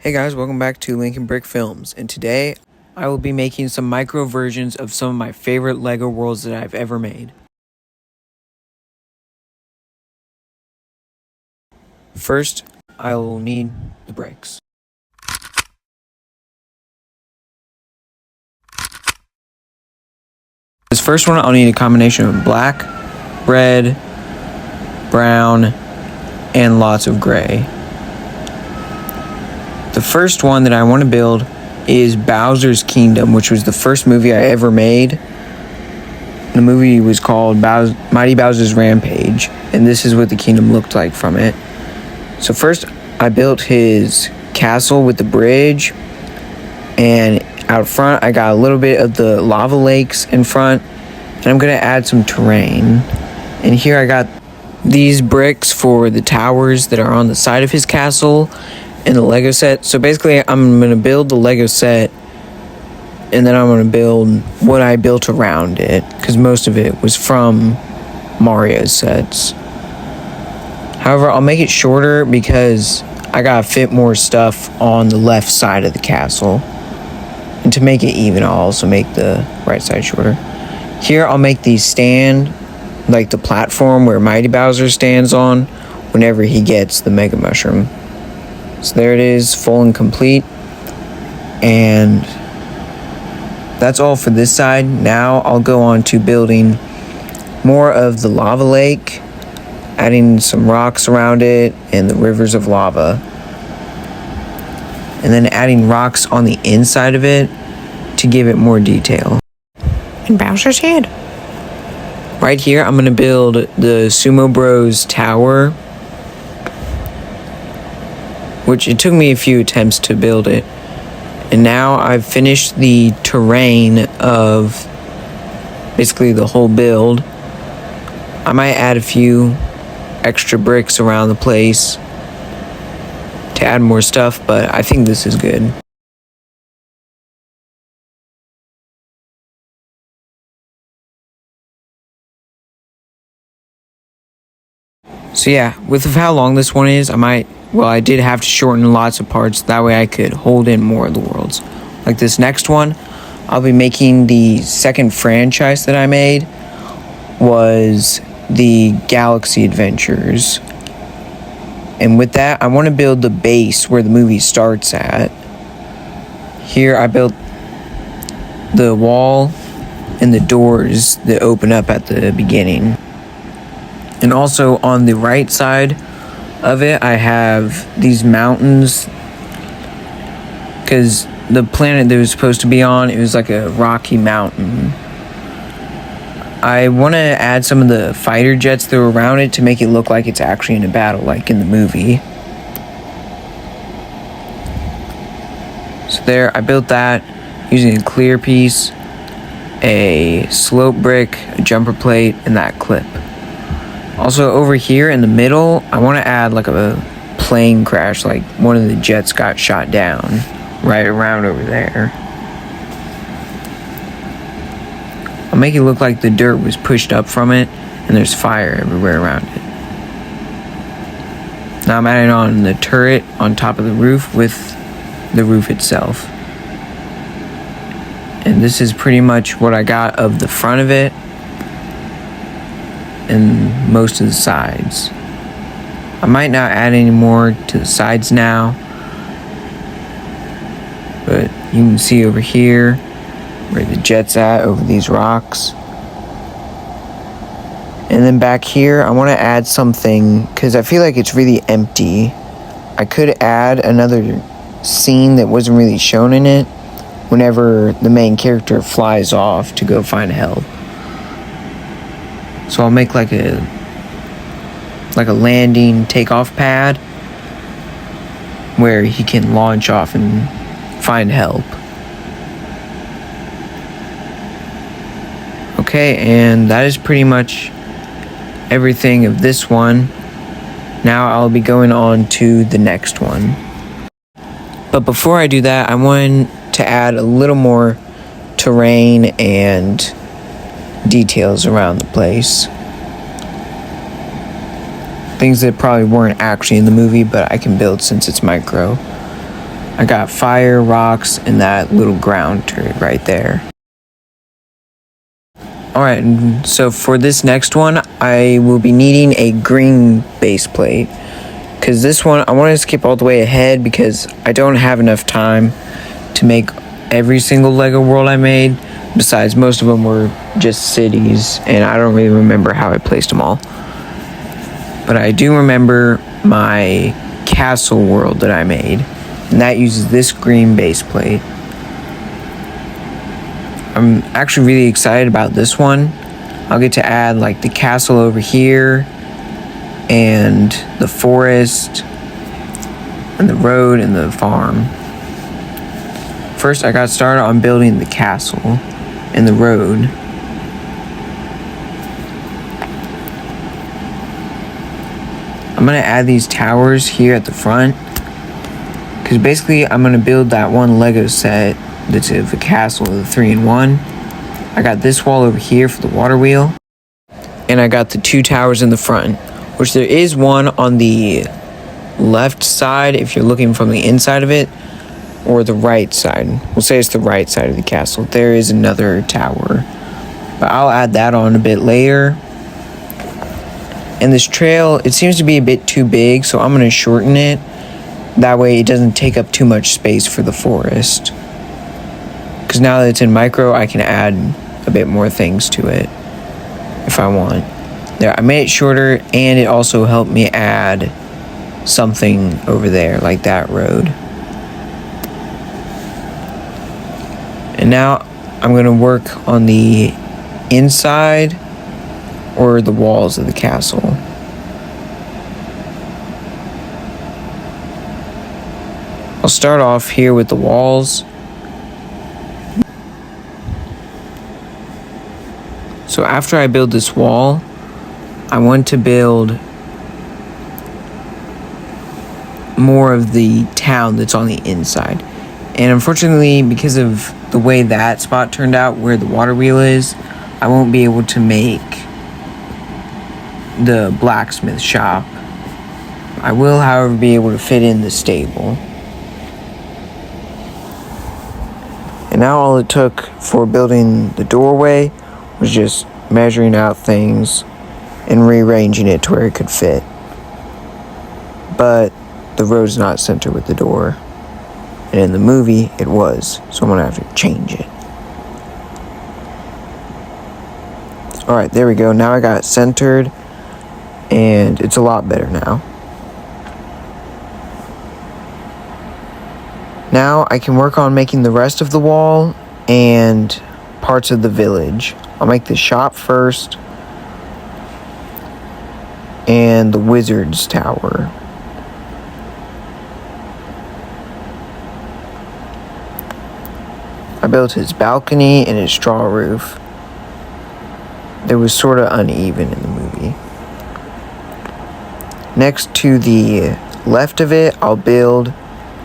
Hey guys, welcome back to Lincoln Brick Films, and today I will be making some micro versions of some of my favorite LEGO worlds that I've ever made. First, I will need the bricks. This first one, I'll need a combination of black, red, brown, and lots of gray. The first one that I want to build is Bowser's Kingdom, which was the first movie I ever made. The movie was called Mighty Bowser's Rampage, and this is what the kingdom looked like from it. So first, I built his castle with the bridge, and out front, I got a little bit of the lava lakes in front, and I'm going to add some terrain. And here I got these bricks for the towers that are on the side of his castle and the Lego set. So basically, I'm going to build the Lego set, and then I'm going to build what I built around it, because most of it was from Mario's sets. However, I'll make it shorter because I gotta fit more stuff on the left side of the castle. And to make it even, I'll also make the right side shorter. Here, I'll make these stand like the platform where Mighty Bowser stands on whenever he gets the Mega Mushroom. So there it is, full and complete. And that's all for this side. Now I'll go on to building more of the lava lake, adding some rocks around it and the rivers of lava. And then adding rocks on the inside of it to give it more detail. And Bowser's head. Right here, I'm going to build the Sumo Bros Tower, which it took me a few attempts to build it. And now I've finished the terrain of basically the whole build. I might add a few extra bricks around the place to add more stuff, but I think this is good. So yeah, with how long this one is, I did have to shorten lots of parts, that way I could hold in more of the worlds. Like this next one, I'll be making the second franchise that I made, was the Galaxy Adventures. And with that, I want to build the base where the movie starts at. Here I built the wall and the doors that open up at the beginning. And also on the right side of it, I have these mountains, because the planet that it was supposed to be on, it was like a rocky mountain. I want to add some of the fighter jets that are around it to make it look like it's actually in a battle, like in the movie. So there, I built that using a clear piece, a slope brick, a jumper plate, and that clip. Also over here in the middle, I want to add like a plane crash, like one of the jets got shot down right around over there. I'll make it look like the dirt was pushed up from it and there's fire everywhere around it. Now I'm adding on the turret on top of the roof with the roof itself. And this is pretty much what I got of the front of it and most of the sides. I might not add any more to the sides now, but you can see over here where the jet's at over these rocks. And then back here, I want to add something because I feel like it's really empty. I could add another scene that wasn't really shown in it whenever the main character flies off to go find help. So I'll make like a landing takeoff pad where he can launch off and find help. Okay, and that is pretty much everything of this one. Now I'll be going on to the next one. But before I do that, I want to add a little more terrain and details around the place. Things that probably weren't actually in the movie, but I can build since it's micro. I got fire, rocks, and that little ground turret right there. Alright, so for this next one, I will be needing a green base plate. Because this one, I want to skip all the way ahead because I don't have enough time to make every single Lego world I made. Besides, most of them were just cities, and I don't really remember how I placed them all. But I do remember my castle world that I made, and that uses this green base plate. I'm actually really excited about this one. I'll get to add like the castle over here, and the forest, and the road, and the farm. First, I got started on building the castle and the road. I'm gonna add these towers here at the front, because basically I'm gonna build that one Lego set that's of a castle, the 3-in-1. I got this wall over here for the water wheel, and I got the 2 towers in the front, which there is one on the left side if you're looking from the inside of it, or the right side. We'll say it's the right side of the castle. There is another tower, but I'll add that on a bit later. And this trail, it seems to be a bit too big, so I'm going to shorten it. That way it doesn't take up too much space for the forest. Because now that it's in micro, I can add a bit more things to it if I want. There, I made it shorter, and it also helped me add something over there, like that road. And now I'm going to work on the inside or the walls of the castle. I'll start off here with the walls. So after I build this wall, I want to build more of the town that's on the inside. And unfortunately, because of the way that spot turned out where the water wheel is, I won't be able to make the blacksmith shop. I will, however, be able to fit in the stable. And now all it took for building the doorway was just measuring out things and rearranging it to where it could fit. But the road's not centered with the door. And in the movie, it was. So I'm going to have to change it. Alright, there we go. Now I got it centered. And it's a lot better now. Now I can work on making the rest of the wall and parts of the village. I'll make the shop first. And the wizard's tower. I built his balcony and his straw roof. It was sort of uneven in the movie. Next to the left of it, I'll build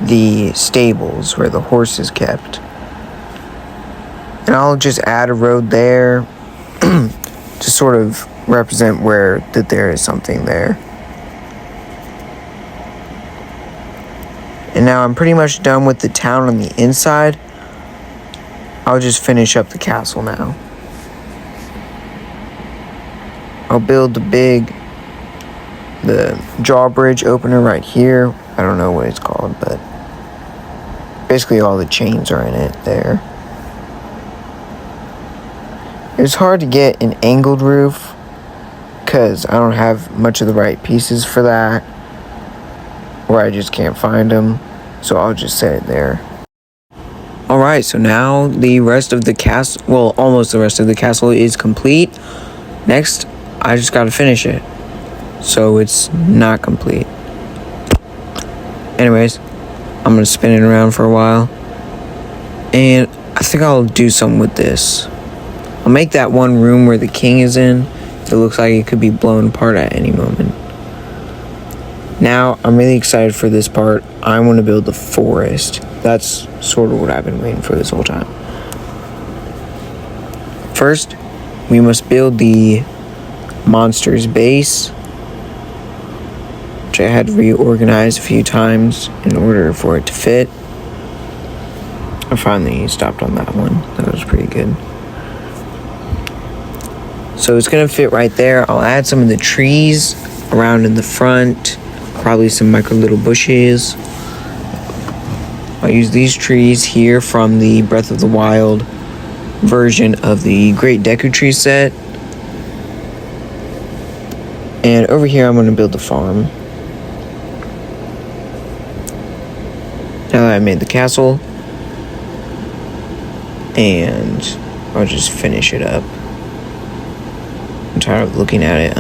the stables where the horse is kept. And I'll just add a road there to sort of represent where that there is something there. And now I'm pretty much done with the town on the inside. I'll just finish up the castle now. I'll build the drawbridge opener right here. I don't know what it's called, but basically all the chains are in it there. It's hard to get an angled roof because I don't have much of the right pieces for that, or I just can't find them, so I'll just set it there. Alright, so now the rest of the castle, well, almost the rest of the castle is complete. Next, I just gotta finish it. So it's not complete. Anyways, I'm gonna spin it around for a while. And I think I'll do something with this. I'll make that one room where the king is in. It looks like it could be blown apart at any moment. Now, I'm really excited for this part. I want to build the forest. That's sort of what I've been waiting for this whole time. First, we must build the monster's base, which I had to reorganize a few times in order for it to fit. I finally stopped on that one. That was pretty good. So it's gonna fit right there. I'll add some of the trees around in the front, probably some micro little bushes. I'll use these trees here from the Breath of the Wild version of the Great Deku Tree set. And over here I'm gonna build the farm. Now that I made the castle, and I'll just finish it up. I'm tired of looking at it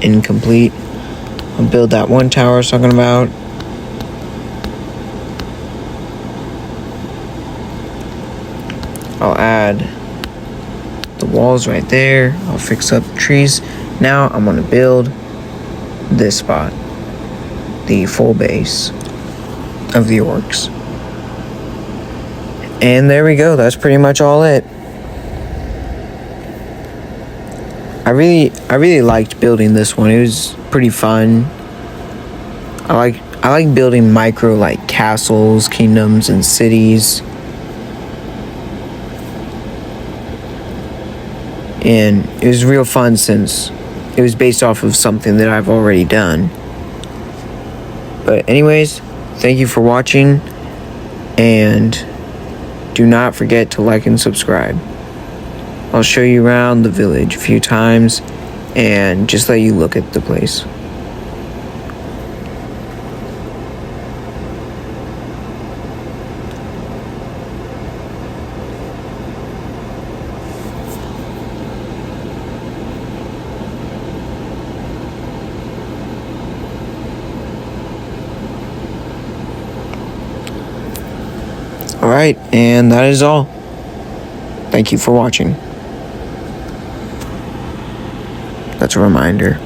incomplete. I'll build that one tower I was talking about. I'll add the walls right there. I'll fix up the trees. Now I'm gonna build this spot, the full base of the orcs. And there we go. That's pretty much all it. I really liked building this one. It was pretty fun. I like building micro like castles, kingdoms, and cities. And it was real fun since it was based off of something that I've already done. But anyways, thank you for watching, and do not forget to like and subscribe. I'll show you around the village a few times and just let you look at the place. Alright, and that is all. Thank you for watching. That's a reminder.